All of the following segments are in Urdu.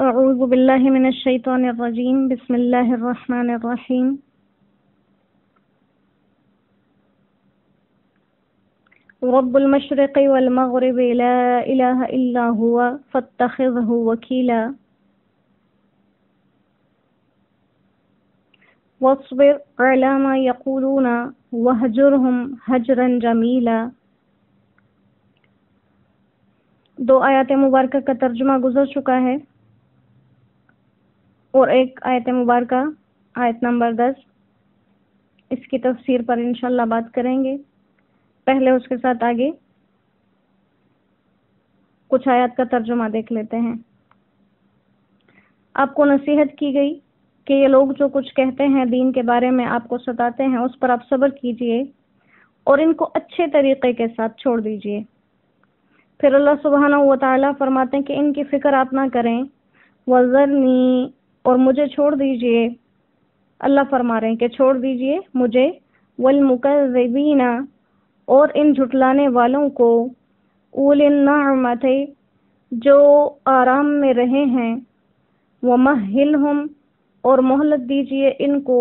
اعوذ باللہ من الشیطان الرجیم بسم اللہ الرحمن الرحیم رب المشرق والمغرب لا الہ الا هو فاتخذہ وکیلا واصبر علی ما یقولون واہجرہم ہجرا جمیلا۔ دو آیات مبارکہ کا ترجمہ گزر چکا ہے اور ایک آیت مبارکہ آیت نمبر 10 اس کی تفسیر پر انشاءاللہ بات کریں گے۔ پہلے اس کے ساتھ آگے کچھ آیات کا ترجمہ دیکھ لیتے ہیں۔ آپ کو نصیحت کی گئی کہ یہ لوگ جو کچھ کہتے ہیں دین کے بارے میں، آپ کو ستاتے ہیں، اس پر آپ صبر کیجئے اور ان کو اچھے طریقے کے ساتھ چھوڑ دیجئے۔ پھر اللہ سبحانہ و تعالیٰ فرماتے ہیں کہ ان کی فکر آپ نہ کریں، وَذَرْنِي، اور مجھے چھوڑ دیجئے۔ اللہ فرما رہے ہیں کہ چھوڑ دیجئے مجھے، وَالْمُكَذِّبِينَ، اور ان جھٹلانے والوں کو، اُولِي النَّعْمَةِ، جو آرام میں رہے ہیں، وَمَهِّلْهُمْ، اور مہلت دیجئے ان کو،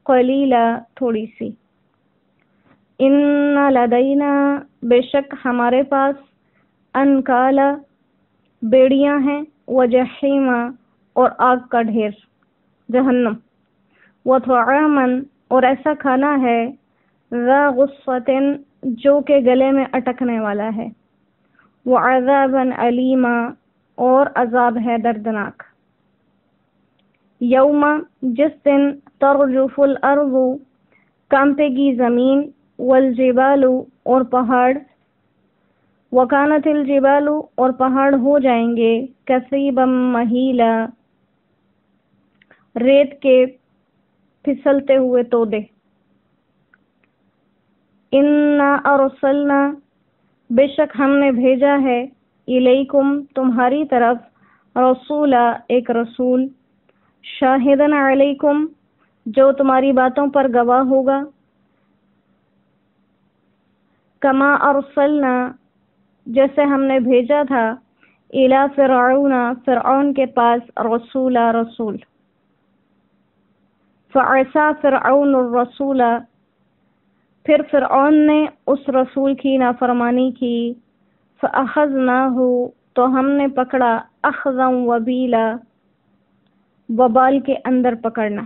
قَلِيلًا، تھوڑی سی۔ إِنَّ لَدَيْنَا، بے شک ہمارے پاس، انکالا، بیڑیاں ہیں، وجحیما، اور آگ کا ڈھیر، جہنم، وطعاما، اور ایسا کھانا ہے، ذا غصۃ، جو کہ گلے میں اٹکنے والا ہے، وعذابا علیما، اور عذاب ہے دردناک۔ یوم، جس دن، ترجف الارض، کانپے گی زمین، والجبال، اور پہاڑ، وکانت الجبال، اور پہاڑ ہو جائیں گے، کثیبا مہیلا، ریت کے پھسلتے ہوئے تودے۔ انا ارسلنا، بے شک ہم نے بھیجا ہے، الیکم، تمہاری طرف، رسولا، ایک رسول، شاہدن علیکم، جو تمہاری باتوں پر گواہ ہوگا، کما ارسلنا، جیسے ہم نے بھیجا تھا، الی فرعون، فرعون کے پاس، رسولا، رسول۔ فعصا فرعون الرسول، پھر فرعون نے اس رسول کی نافرمانی کی، فاخذناہ، تو ہم نے پکڑا، اخذا وبیلا، وبال کے اندر پکڑنا۔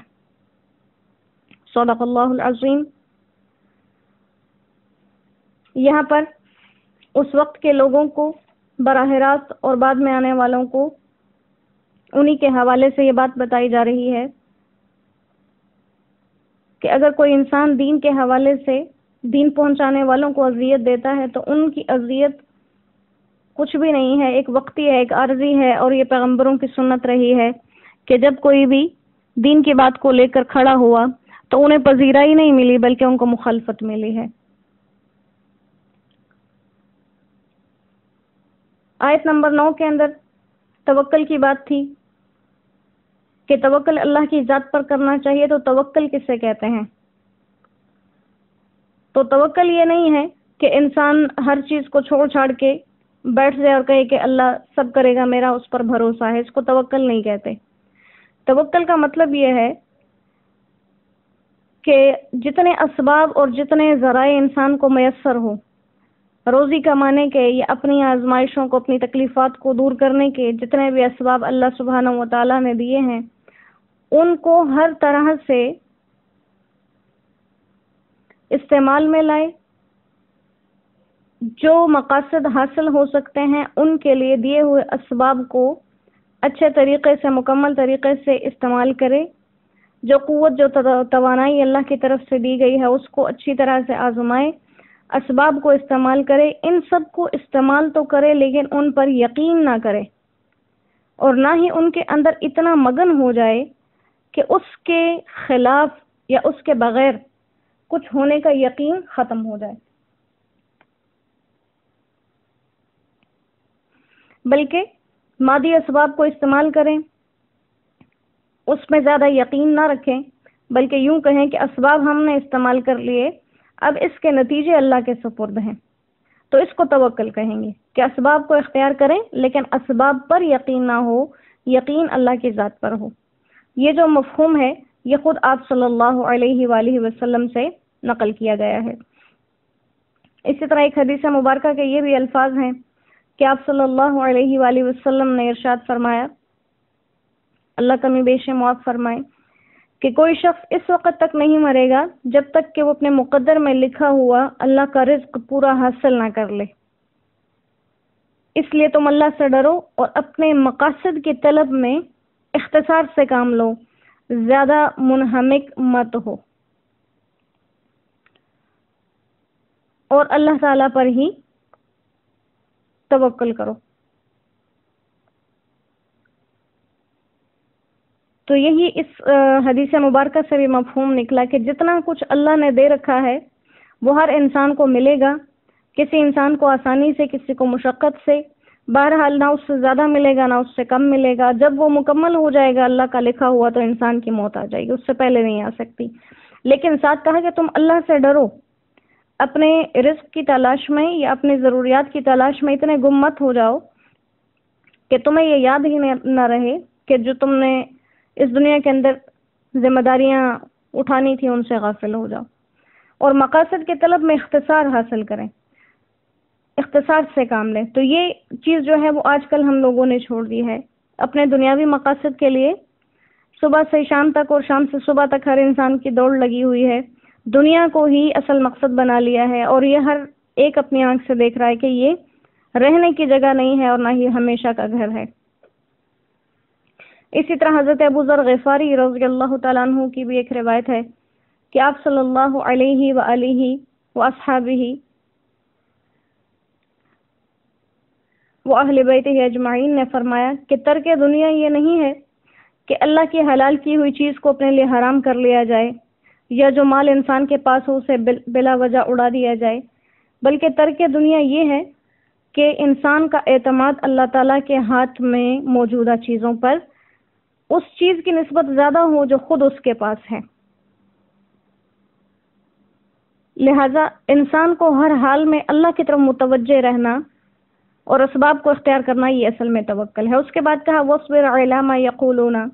صدق اللہ العظیم۔ یہاں پر اس وقت کے لوگوں کو براہ راست اور بعد میں آنے والوں کو انہی کے حوالے سے یہ بات بتائی جا رہی ہے کہ اگر کوئی انسان دین کے حوالے سے دین پہنچانے والوں کو اذیت دیتا ہے تو ان کی اذیت کچھ بھی نہیں ہے، ایک وقتی ہے، ایک عارضی ہے، اور یہ پیغمبروں کی سنت رہی ہے کہ جب کوئی بھی دین کی بات کو لے کر کھڑا ہوا تو انہیں پذیرائی نہیں ملی بلکہ ان کو مخالفت ملی ہے۔ آیت نمبر 9 کے اندر توکل کی بات تھی کہ توکل اللہ کی ذات پر کرنا چاہیے، تو توکل کسے کہتے ہیں؟ تو توکل یہ نہیں ہے کہ انسان ہر چیز کو چھوڑ چھاڑ کے بیٹھ جائے اور کہے کہ اللہ سب کرے گا، میرا اس پر بھروسہ ہے، اس کو توکل نہیں کہتے۔ توکل کا مطلب یہ ہے کہ جتنے اسباب اور جتنے ذرائع انسان کو میسر ہو روزی کمانے کے یا اپنی آزمائشوں کو، اپنی تکلیفات کو دور کرنے کے، جتنے بھی اسباب اللہ سبحانہ و تعالیٰ نے دیے ہیں، ان کو ہر طرح سے استعمال میں لائے، جو مقاصد حاصل ہو سکتے ہیں ان کے لیے دیے ہوئے اسباب کو اچھے طریقے سے، مکمل طریقے سے استعمال کرے، جو قوت، جو توانائی اللہ کی طرف سے دی گئی ہے اس کو اچھی طرح سے آزمائے، اسباب کو استعمال کرے، ان سب کو استعمال تو کرے لیکن ان پر یقین نہ کرے، اور نہ ہی ان کے اندر اتنا مگن ہو جائے کہ اس کے خلاف یا اس کے بغیر کچھ ہونے کا یقین ختم ہو جائے، بلکہ مادی اسباب کو استعمال کریں، اس میں زیادہ یقین نہ رکھیں، بلکہ یوں کہیں کہ اسباب ہم نے استعمال کر لیے، اب اس کے نتیجے اللہ کے سپرد ہیں، تو اس کو توکل کہیں گے کہ اسباب کو اختیار کریں لیکن اسباب پر یقین نہ ہو، یقین اللہ کی ذات پر ہو۔ یہ جو مفہوم ہے یہ خود آپ صلی اللہ علیہ وآلہ وسلم سے نقل کیا گیا ہے۔ اسی طرح ایک حدیث مبارکہ کے یہ بھی الفاظ ہیں کہ آپ صلی اللہ علیہ وآلہ وسلم نے ارشاد فرمایا، اللہ کمی بیش معاف فرمائے، کہ کوئی شخص اس وقت تک نہیں مرے گا جب تک کہ وہ اپنے مقدر میں لکھا ہوا اللہ کا رزق پورا حاصل نہ کر لے۔ اس لیے تم اللہ سے ڈرو اور اپنے مقاصد کی طلب میں اختصار سے کام لو، زیادہ منہمک مت ہو، اور اللہ تعالی پر ہی توکل کرو۔ تو یہی اس حدیث مبارکہ سے بھی مفہوم نکلا کہ جتنا کچھ اللہ نے دے رکھا ہے وہ ہر انسان کو ملے گا، کسی انسان کو آسانی سے، کسی کو مشقت سے، بہرحال نہ اس سے زیادہ ملے گا نہ اس سے کم ملے گا۔ جب وہ مکمل ہو جائے گا اللہ کا لکھا ہوا تو انسان کی موت آ جائے گی، اس سے پہلے نہیں آ سکتی۔ لیکن ساتھ کہا کہ تم اللہ سے ڈرو، اپنے رزق کی تلاش میں یا اپنی ضروریات کی تلاش میں اتنے گم مت ہو جاؤ کہ تمہیں یہ یاد ہی نہ رہے کہ جو تم نے اس دنیا کے اندر ذمہ داریاں اٹھانی تھی ان سے غافل ہو جاؤ، اور مقاصد کی طلب میں اختصار حاصل کریں، اختصار سے کام لیں۔ تو یہ چیز جو ہے وہ آج کل ہم لوگوں نے چھوڑ دی ہے۔ اپنے دنیاوی مقاصد کے لیے صبح سے شام تک اور شام سے صبح تک ہر انسان کی دوڑ لگی ہوئی ہے، دنیا کو ہی اصل مقصد بنا لیا ہے، اور یہ ہر ایک اپنی آنکھ سے دیکھ رہا ہے کہ یہ رہنے کی جگہ نہیں ہے اور نہ ہی ہمیشہ کا گھر ہے۔ اسی طرح حضرت ابو ذر غفاری رضی اللہ تعالیٰ عنہ کی بھی ایک روایت ہے کہ آپ صلی اللہ علیہ وآلہ واصحابہ واہل بیتہ اجمعین نے فرمایا کہ ترک دنیا یہ نہیں ہے کہ اللہ کی حلال کی ہوئی چیز کو اپنے لیے حرام کر لیا جائے، یا جو مال انسان کے پاس ہو اسے بلا وجہ اڑا دیا جائے، بلکہ ترک دنیا یہ ہے کہ انسان کا اعتماد اللہ تعالیٰ کے ہاتھ میں موجودہ چیزوں پر اس چیز کی نسبت زیادہ ہو جو خود اس کے پاس ہے۔ لہذا انسان کو ہر حال میں اللہ کی طرف متوجہ رہنا اور اسباب کو اختیار کرنا یہ اصل میں توکل ہے۔ اس کے بعد کہا وَاصْبِرْ عَلَىٰ مَا يَقُولُونَ،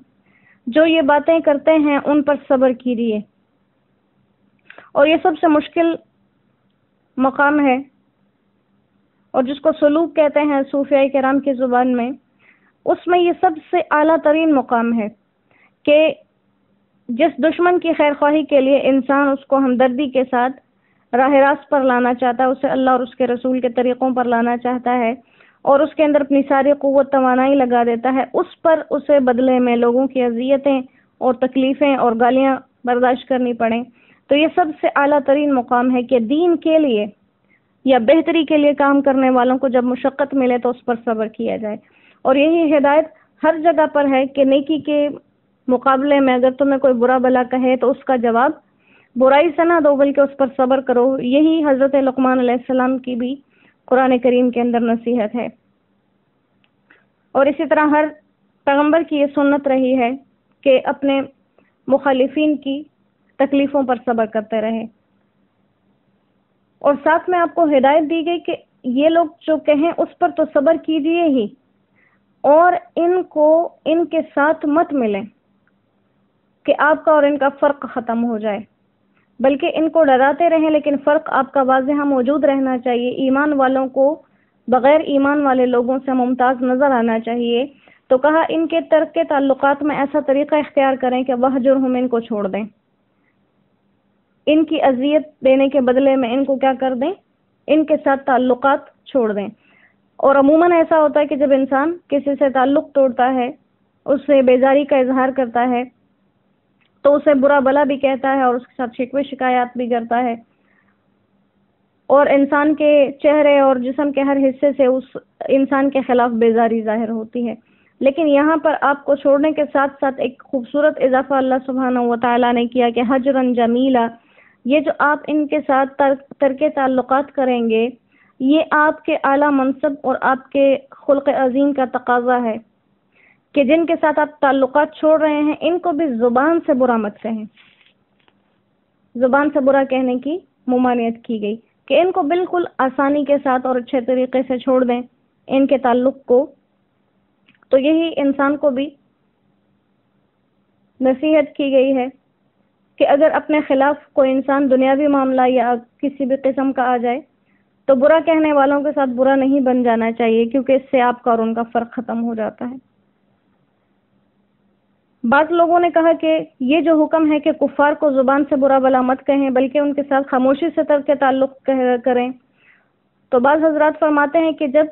جو یہ باتیں کرتے ہیں ان پر صبر کیجیے، اور یہ سب سے مشکل مقام ہے، اور جس کو سلوک کہتے ہیں صوفیاء کرام کی زبان میں، اس میں یہ سب سے اعلیٰ ترین مقام ہے کہ جس دشمن کی خیر خواہی کے لیے انسان اس کو ہمدردی کے ساتھ راہ راست پر لانا چاہتا ہے، اسے اللہ اور اس کے رسول کے طریقوں پر لانا چاہتا ہے، اور اس کے اندر اپنی ساری قوت توانائی لگا دیتا ہے، اس پر اسے بدلے میں لوگوں کی اذیتیں اور تکلیفیں اور گالیاں برداشت کرنی پڑیں۔ تو یہ سب سے اعلیٰ ترین مقام ہے کہ دین کے لیے یا بہتری کے لیے کام کرنے والوں کو جب مشقت ملے تو اس پر صبر کیا جائے۔ اور یہی ہدایت ہر جگہ پر ہے کہ نیکی کے مقابلے میں اگر تمہیں کوئی برا بلا کہے تو اس کا جواب برائی سے نہ دو بلکہ اس پر صبر کرو۔ یہی حضرت لقمان علیہ السلام کی بھی قرآن کریم کے اندر نصیحت ہے، اور اسی طرح ہر پیغمبر کی یہ سنت رہی ہے کہ اپنے مخالفین کی تکلیفوں پر صبر کرتے رہے، اور ساتھ میں آپ کو ہدایت دی گئی کہ یہ لوگ جو کہیں اس پر تو صبر کیجیے ہی، اور ان کے ساتھ مت ملیں کہ آپ کا اور ان کا فرق ختم ہو جائے، بلکہ ان کو ڈراتے رہیں لیکن فرق آپ کا واضح موجود رہنا چاہیے۔ ایمان والوں کو بغیر ایمان والے لوگوں سے ممتاز نظر آنا چاہیے۔ تو کہا ان کے ترک کے تعلقات میں ایسا طریقہ اختیار کریں کہ وہجرہم، ان کو چھوڑ دیں، ان کی اذیت دینے کے بدلے میں ان کو کیا کر دیں، ان کے ساتھ تعلقات چھوڑ دیں۔ اور عموماً ایسا ہوتا ہے کہ جب انسان کسی سے تعلق توڑتا ہے، اس سے بیزاری کا اظہار کرتا ہے، تو اسے برا بلا بھی کہتا ہے اور اس کے ساتھ شکوے شکایات بھی کرتا ہے، اور انسان کے چہرے اور جسم کے ہر حصے سے اس انسان کے خلاف بیزاری ظاہر ہوتی ہے۔ لیکن یہاں پر آپ کو چھوڑنے کے ساتھ ساتھ ایک خوبصورت اضافہ اللہ سبحانہ و تعالیٰ نے کیا کہ حجرن جمیلا، یہ جو آپ ان کے ساتھ ترک تعلقات کریں گے یہ آپ کے اعلیٰ منصب اور آپ کے خلق عظیم کا تقاضا ہے کہ جن کے ساتھ آپ تعلقات چھوڑ رہے ہیں ان کو بھی زبان سے برا مت کہیں۔ زبان سے برا کہنے کی ممانعت کی گئی کہ ان کو بالکل آسانی کے ساتھ اور اچھے طریقے سے چھوڑ دیں، ان کے تعلق کو تو یہی انسان کو بھی نصیحت کی گئی ہے کہ اگر اپنے خلاف کوئی انسان دنیاوی معاملہ یا کسی بھی قسم کا آ جائے تو برا کہنے والوں کے ساتھ برا نہیں بن جانا چاہیے، کیونکہ اس سے آپ کا اور ان کا فرق ختم ہو جاتا ہے۔ بعض لوگوں نے کہا کہ یہ جو حکم ہے کہ کفار کو زبان سے برا بلا مت کہیں بلکہ ان کے ساتھ خاموشی سے ترک تعلق کریں، تو بعض حضرات فرماتے ہیں کہ جب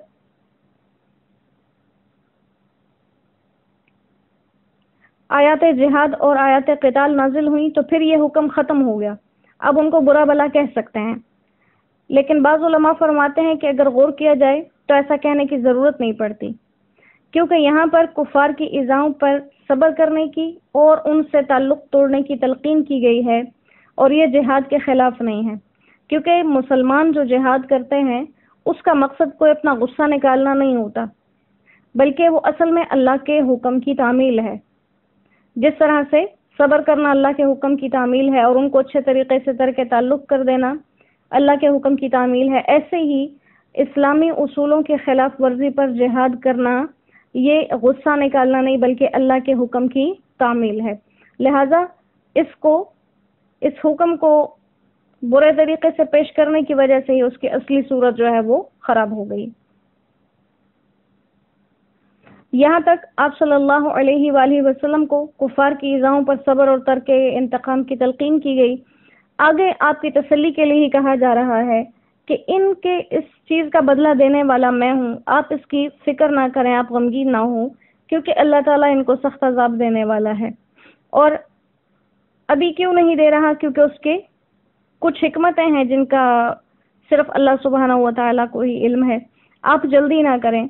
آیات جہاد اور آیات قتال نازل ہوئیں تو پھر یہ حکم ختم ہو گیا، اب ان کو برا بلا کہہ سکتے ہیں۔ لیکن بعض علماء فرماتے ہیں کہ اگر غور کیا جائے تو ایسا کہنے کی ضرورت نہیں پڑتی، کیونکہ یہاں پر کفار کی ایذاؤں پر صبر کرنے کی اور ان سے تعلق توڑنے کی تلقین کی گئی ہے، اور یہ جہاد کے خلاف نہیں ہے، کیونکہ مسلمان جو جہاد کرتے ہیں اس کا مقصد کوئی اپنا غصہ نکالنا نہیں ہوتا، بلکہ وہ اصل میں اللہ کے حکم کی تعمیل ہے۔ جس طرح سے صبر کرنا اللہ کے حکم کی تعمیل ہے اور ان کو اچھے طریقے سے ترک تعلق کر دینا اللہ کے حکم کی تعمیل ہے، ایسے ہی اسلامی اصولوں کے خلاف ورزی پر جہاد کرنا یہ غصہ نکالنا نہیں بلکہ اللہ کے حکم کی تعمیل ہے۔ لہذا اس حکم کو برے طریقے سے پیش کرنے کی وجہ سے ہی اس کی اصلی صورت جو ہے وہ خراب ہو گئی۔ یہاں تک آپ صلی اللہ علیہ وآلہ وسلم کو کفار کی ایذاؤں پر صبر اور ترک انتقام کی تلقین کی گئی۔ آگے آپ کی تسلی کے لیے ہی کہا جا رہا ہے کہ ان کے اس چیز کا بدلہ دینے والا میں ہوں، آپ اس کی فکر نہ کریں، آپ غمگین نہ ہوں، کیونکہ اللہ تعالیٰ ان کو سخت عذاب دینے والا ہے۔ اور ابھی کیوں نہیں دے رہا؟ کیونکہ اس کے کچھ حکمتیں ہیں جن کا صرف اللہ سبحانہ و تعالیٰ کو ہی علم ہے، آپ جلدی نہ کریں۔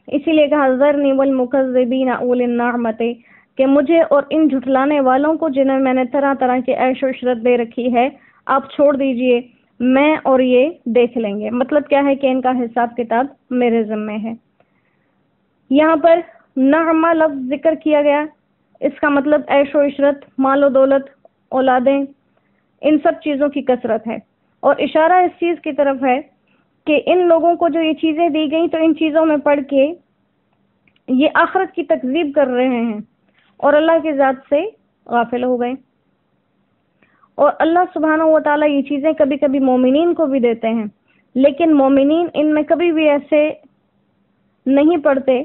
اسی لیے کہا ذرنی والمکذبین اولی النعمت، کہ مجھے اور ان جھٹلانے والوں کو جنہیں میں نے طرح طرح کی عیش و عشرت دے رکھی ہے آپ چھوڑ دیجئے، میں اور یہ دیکھ لیں گے۔ مطلب کیا ہے کہ ان کا حساب کتاب میرے ذمے ہے۔ یہاں پر نعمہ لفظ ذکر کیا گیا، اس کا مطلب عیش و عشرت، مال و دولت، اولادیں، ان سب چیزوں کی کثرت ہے، اور اشارہ اس چیز کی طرف ہے کہ ان لوگوں کو جو یہ چیزیں دی گئیں تو ان چیزوں میں پڑھ کے یہ آخرت کی تکذیب کر رہے ہیں اور اللہ کی ذات سے غافل ہو گئے۔ اور اللہ سبحانہ و تعالیٰ یہ چیزیں کبھی کبھی مومنین کو بھی دیتے ہیں، لیکن مومنین ان میں کبھی بھی ایسے نہیں پڑتے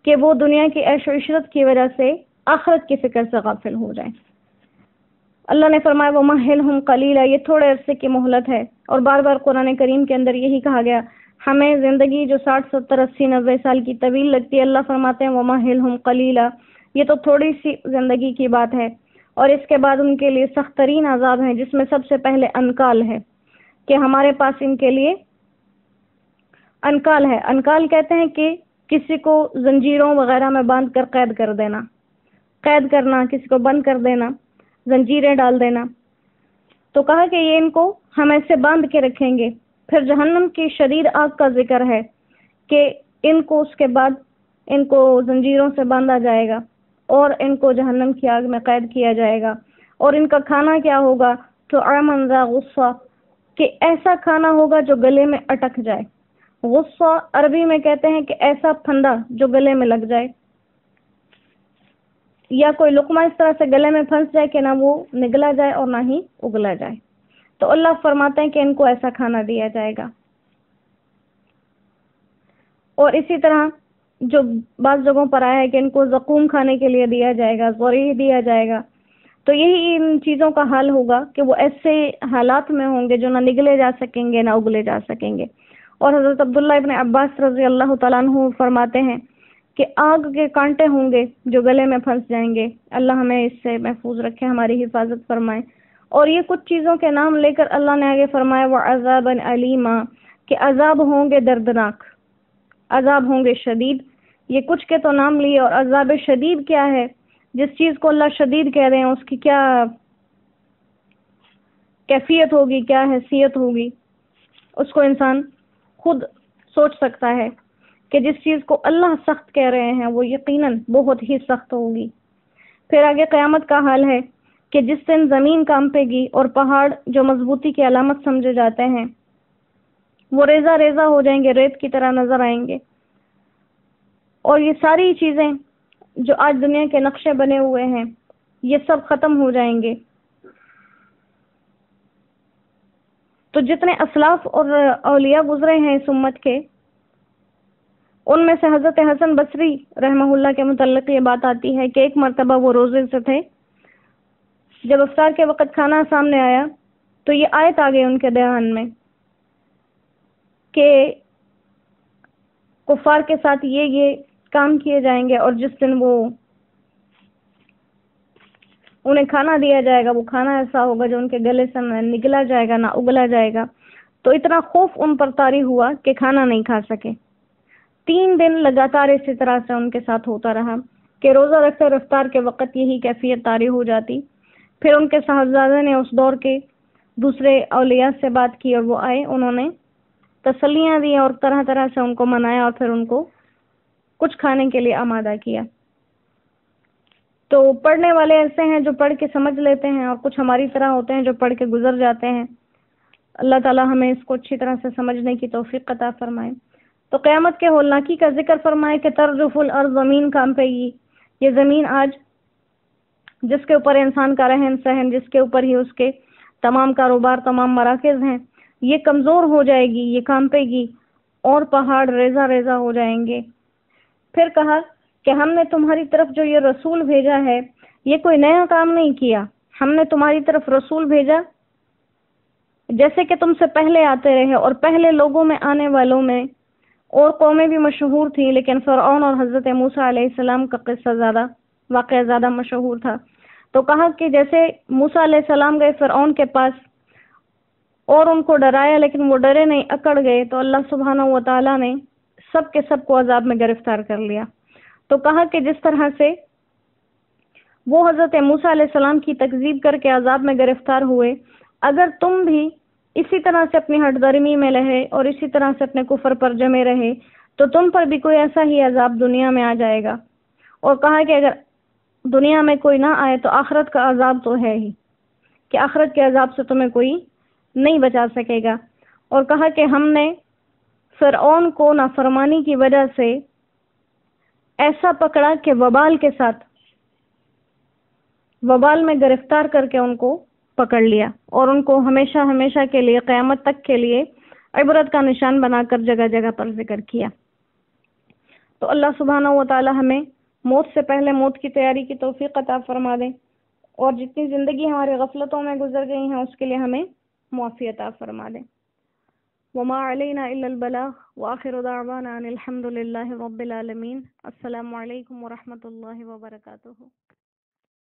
کہ وہ دنیا کی عیش و عشرت کی وجہ سے آخرت کی فکر سے غافل ہو جائیں۔ اللہ نے فرمایا وَمَهِّلْهُمْ قَلِيلًا، یہ تھوڑے عرصے کی مہلت ہے، اور بار بار قرآن کریم کے اندر یہی کہا گیا۔ ہمیں زندگی جو 60 70 80 90 سال کی طویل لگتی ہے، اللہ فرماتے ہیں وَمَهِّلْهُمْ قَلِيلًا، یہ تو تھوڑی سی زندگی کی بات ہے، اور اس کے بعد ان کے لیے سخت ترین عذاب ہیں، جس میں سب سے پہلے انکال ہے، کہ ہمارے پاس ان کے لیے انکال ہے۔ انکال کہتے ہیں کہ کسی کو زنجیروں وغیرہ میں باندھ کر قید کر دینا، قید کرنا، کسی کو بند کر دینا، زنجیریں ڈال دینا۔ تو کہا کہ یہ ان کو ہم ایسے باندھ کے رکھیں گے۔ پھر جہنم کی شدید آگ کا ذکر ہے کہ ان کو اس کے بعد ان کو زنجیروں سے باندھا جائے گا اور ان کو جہنم کی آگ میں قید کیا جائے گا، اور ان کا کھانا کیا ہوگا؟ تو عَمًا ذا غصہ، کہ ایسا کھانا ہوگا جو گلے میں اٹک جائے۔ غصہ عربی میں کہتے ہیں کہ ایسا پھندا جو گلے میں لگ جائے، یا کوئی لقمہ اس طرح سے گلے میں پھنس جائے کہ نہ وہ نگلا جائے اور نہ ہی اگلا جائے۔ تو اللہ فرماتے ہیں کہ ان کو ایسا کھانا دیا جائے گا۔ اور اسی طرح جو بعض جگہوں پر آیا ہے کہ ان کو زقوم کھانے کے لیے دیا جائے گا، ضریع دیا جائے گا۔ تو یہی ان چیزوں کا حال ہوگا کہ وہ ایسے حالات میں ہوں گے جو نہ نگلے جا سکیں گے نہ اگلے جا سکیں گے۔ اور حضرت عبداللہ ابن عباس رضی اللہ تعالیٰ عنہ فرماتے ہیں کہ آگ کے کانٹے ہوں گے جو گلے میں پھنس جائیں گے۔ اللہ ہمیں اس سے محفوظ رکھے، ہماری حفاظت فرمائے۔ اور یہ کچھ چیزوں کے نام لے کر اللہ نے آگے فرمایا وَعَذَابًا عَلِيمًا، کہ عذاب ہوں گے دردناک، عذاب ہوں گے شدید۔ یہ کچھ کے تو نام لیے، اور عذاب شدید کیا ہے؟ جس چیز کو اللہ شدید کہہ رہے ہیں اس کی کیا کیفیت ہوگی، کیا حیثیت ہوگی، اس کو انسان خود سوچ سکتا ہے کہ جس چیز کو اللہ سخت کہہ رہے ہیں وہ یقیناً بہت ہی سخت ہوگی۔ پھر آگے قیامت کا حال ہے کہ جس دن زمین کانپے گی اور پہاڑ جو مضبوطی کی علامت سمجھے جاتے ہیں وہ ریزہ ریزہ ہو جائیں گے، ریت کی طرح نظر آئیں گے، اور یہ ساری چیزیں جو آج دنیا کے نقشے بنے ہوئے ہیں یہ سب ختم ہو جائیں گے۔ تو جتنے اسلاف اور اولیاء گزرے ہیں اس امت کے، ان میں سے حضرت حسن بصری رحمہ اللہ کے متعلق یہ بات آتی ہے کہ ایک مرتبہ وہ روزے سے تھے، جب افطار کے وقت کھانا سامنے آیا تو یہ آیت آ گئی ان کے دھیان میں کہ کفار کے ساتھ یہ کام کیے جائیں گے، اور جس دن وہ انہیں کھانا دیا جائے گا وہ کھانا ایسا ہوگا جو ان کے گلے سے نہ نگلا جائے گا نہ اگلا جائے گا۔ تو اتنا خوف ان پر طاری ہوا کہ کھانا نہیں کھا سکے۔ 3 دن لگاتار اسی طرح سے ان کے ساتھ ہوتا رہا کہ روزہ رکھتے اور افطار کے وقت یہی کیفیت طاری ہو جاتی۔ پھر ان کے صاحبزادے نے اس دور کے دوسرے اولیاء سے بات کی اور وہ آئے، انہوں نے تسلیاں دی اور طرح طرح سے ان کو منایا اور پھر ان کو کچھ کھانے کے لیے آمادہ کیا۔ تو پڑھنے والے ایسے ہیں جو پڑھ کے سمجھ لیتے ہیں، اور کچھ ہماری طرح ہوتے ہیں جو پڑھ کے گزر جاتے ہیں۔ اللہ تعالی ہمیں اس کو اچھی طرح سے سمجھنے کی توفیق عطا فرمائے۔ تو قیامت کے ہولناکی کا ذکر فرمائے کہ ترجف الارض، زمین کانپے گی۔ یہ زمین آج جس کے اوپر انسان کا رہن سہن، جس کے اوپر ہی اس کے تمام کاروبار، تمام مراکز ہیں، یہ کمزور ہو جائے گی، یہ کانپے گی اور پہاڑ ریزہ ریزہ ہو جائیں گے۔ پھر کہا کہ ہم نے تمہاری طرف جو یہ رسول بھیجا ہے یہ کوئی نیا کام نہیں کیا، ہم نے تمہاری طرف رسول بھیجا جیسے کہ تم سے پہلے آتے رہے، اور پہلے لوگوں میں آنے والوں میں اور قومیں بھی مشہور تھیں، لیکن فرعون اور حضرت موسیٰ علیہ السلام کا قصہ واقعہ زیادہ مشہور تھا۔ تو کہا کہ جیسے موسیٰ علیہ السلام گئے فرعون کے پاس اور ان کو ڈرایا لیکن وہ ڈرے نہیں، اکڑ گئے، تو اللہ سبحانہ و تعالیٰ نے سب کے سب کو عذاب میں گرفتار کر لیا۔ تو کہا کہ جس طرح سے وہ حضرت موسیٰ علیہ السلام کی تکذیب کر کے عذاب میں گرفتار ہوئے، اگر تم بھی اسی طرح سے اپنی ہٹ درمی میں رہے اور اسی طرح سے اپنے کفر پر جمے رہے تو تم پر بھی کوئی ایسا ہی عذاب دنیا میں آ جائے گا۔ اور کہا کہ اگر دنیا میں کوئی نہ آئے تو آخرت کا عذاب تو ہے ہی، کہ آخرت کے عذاب سے تمہیں کوئی نہیں بچا سکے گا۔ اور کہا کہ ہم نے فرعون کو نافرمانی کی وجہ سے ایسا پکڑا کہ وبال کے ساتھ، وبال میں گرفتار کر کے ان کو پکڑ لیا اور ان کو ہمیشہ ہمیشہ کے لیے، قیامت تک کے لیے عبرت کا نشان بنا کر جگہ جگہ پر ذکر کیا۔ تو اللہ سبحانہ و تعالی ہمیں موت سے پہلے موت کی تیاری کی توفیق عطا فرما دے، اور جتنی زندگی ہماری غفلتوں میں گزر گئی ہیں اس کے لیے ہمیں معافی عطا فرما دے۔ وما علینا الا البلاغ وآخر دعوانا ان الحمد للہ رب العالمین۔ السلام علیکم ورحمۃ اللہ وبرکاتہ۔